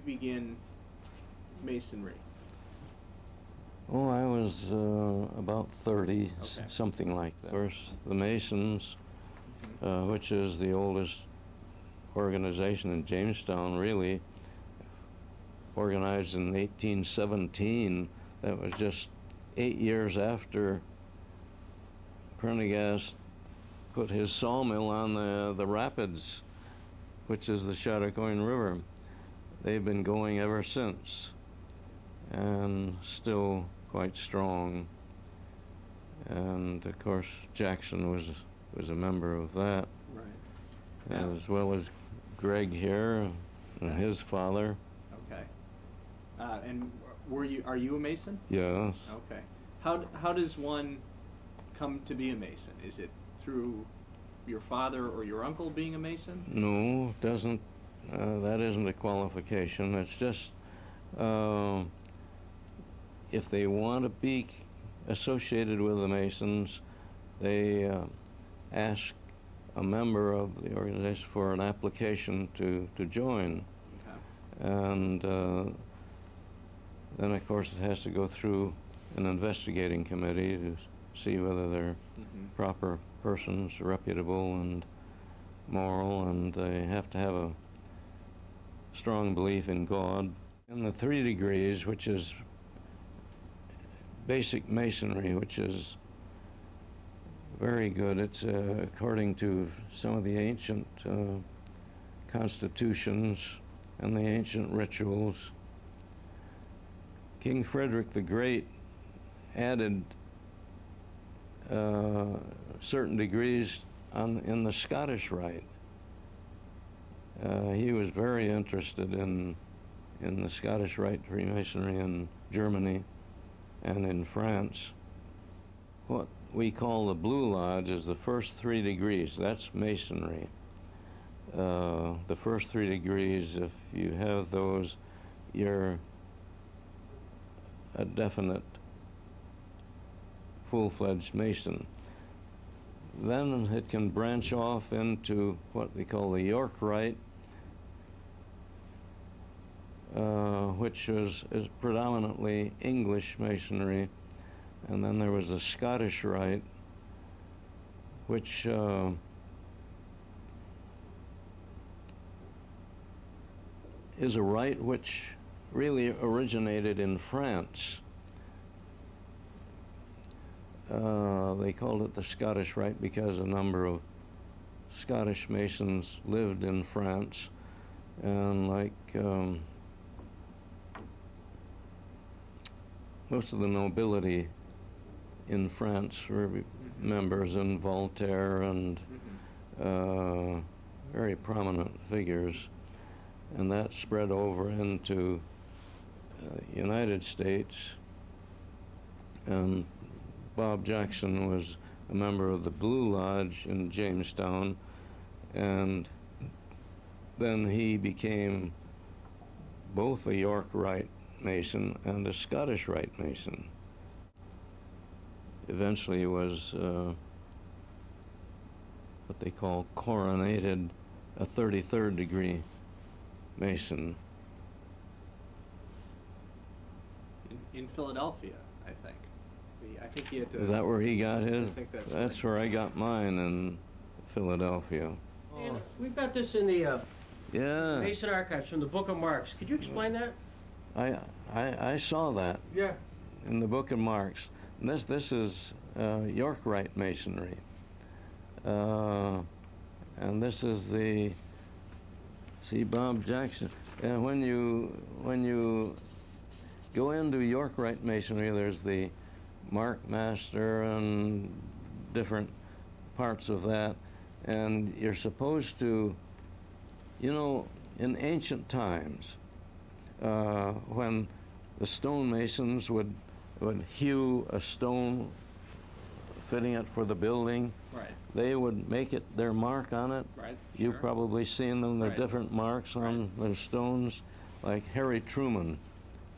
begin Masonry? Oh, I was about 30, Okay. something like that. Of course, the Masons, which is the oldest organization in Jamestown, really, organized in 1817. That was just 8 years after Prendergast put his sawmill on the rapids, which is the Chautauqua River. They've been going ever since, and still quite strong. And of course, Jackson was a member of that, Right. as well as Greg here and his father. Okay. And are you a Mason? Yes. Okay. How does one come to be a Mason? Is it through your father or your uncle being a Mason? No, it doesn't. That isn't a qualification. It's just if they want to be associated with the Masons, they ask a member of the organization for an application to join. Okay. And then, of course, it has to go through an investigating committee to see whether they're proper persons, reputable and moral, and they have to have a strong belief in God. In the 3 degrees, which is basic Masonry, which is very good. It's according to some of the ancient constitutions and the ancient rituals. King Frederick the Great added certain degrees in the Scottish Rite. He was very interested in the Scottish Rite Freemasonry in Germany and in France. What we call the Blue Lodge is the first 3 degrees. That's Masonry. The first 3 degrees, if you have those, you're a definite full-fledged Mason. Then it can branch off into what they call the York Rite, which is predominantly English Masonry. And then there was the Scottish Rite, which is a rite which really originated in France. They called it the Scottish Rite because a number of Scottish Masons lived in France, and like most of the nobility in France were members, and Voltaire and very prominent figures, and that spread over into United States. And Bob Jackson was a member of the Blue Lodge in Jamestown, and then he became both a York Rite Mason and a Scottish Rite Mason. Eventually he was what they call coronated, a 33rd degree Mason. In Philadelphia, I think. I think he had to. Is that where he got his? I think that's right. Right. Where I got mine, in Philadelphia. And we've got this in the Yeah. Mason Archives from the Book of Marks. Could you explain that? I saw that Yeah. in the Book of Marks. And this is York Rite Masonry. And this is the, see, Bob Jackson. And when you go into York Rite Masonry, there's the Mark Master and different parts of that. And you're supposed to, you know, in ancient times, when the stonemasons would hew a stone, fitting it for the building, Right. they would make it their mark on it. Right. You've Sure. probably seen them. They're Right. different marks on their stones, like Harry Truman.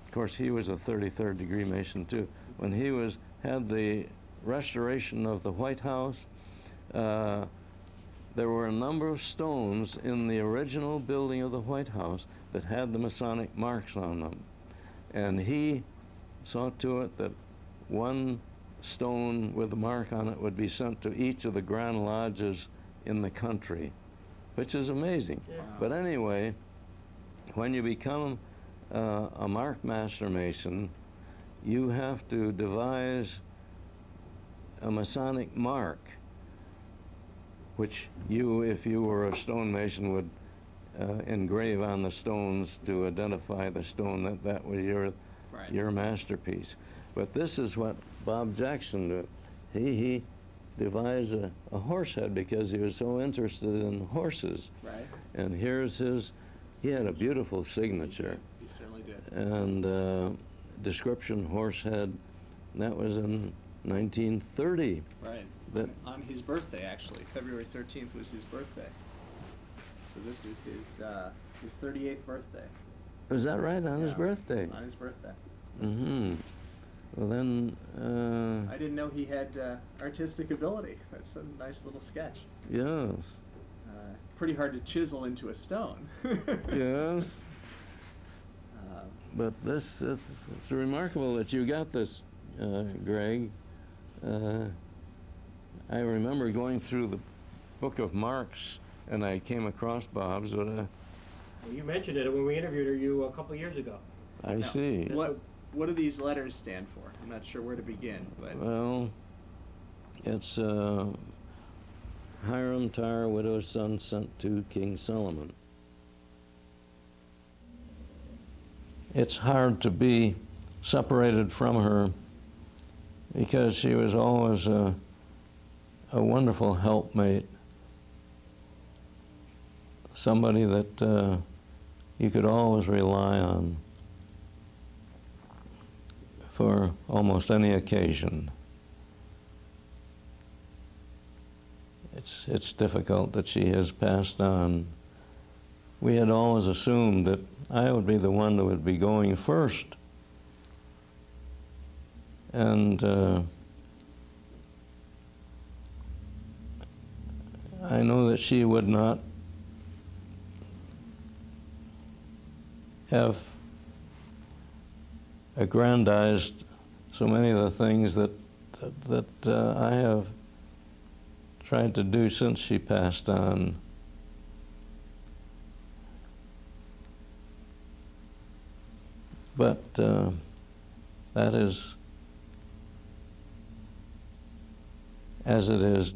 Of course, he was a 33rd degree Mason too. When he had the restoration of the White House, there were a number of stones in the original building of the White House that had the Masonic marks on them. And he saw to it that one stone with the mark on it would be sent to each of the Grand Lodges in the country, which is amazing. Yeah. But anyway, when you become a Mark Master Mason, you have to devise a Masonic mark, which you, if you were a stonemason, would engrave on the stones to identify the stone that was your masterpiece. But this is what Bob Jackson did. He devised a horse head because he was so interested in horses. Right. And here's his, he had a beautiful signature. He certainly did. And description horse head, and that was in 1930. Right. That, On his birthday, actually. February 13th was his birthday. So this is his 38th birthday. was that right, on his Yeah, birthday? On his birthday. Mm-hmm. Well then, I didn't know he had artistic ability. That's a nice little sketch. yes, Pretty hard to chisel into a stone. yes. But this, it's remarkable that you got this, Greg. I remember going through the book of marks, and I came across Bob's. Well, you mentioned it when we interviewed you a couple of years ago. I Now, see. What do these letters stand for? I'm not sure where to begin, but Well, it's Hiram Tyre, widow's son, sent to King Solomon. It's hard to be separated from her because she was always a wonderful helpmate, somebody that you could always rely on for almost any occasion. It's difficult that she has passed on. We had always assumed that I would be the one that would be going first. And I know that she would not have aggrandized so many of the things that I have tried to do since she passed on. But that is as it is.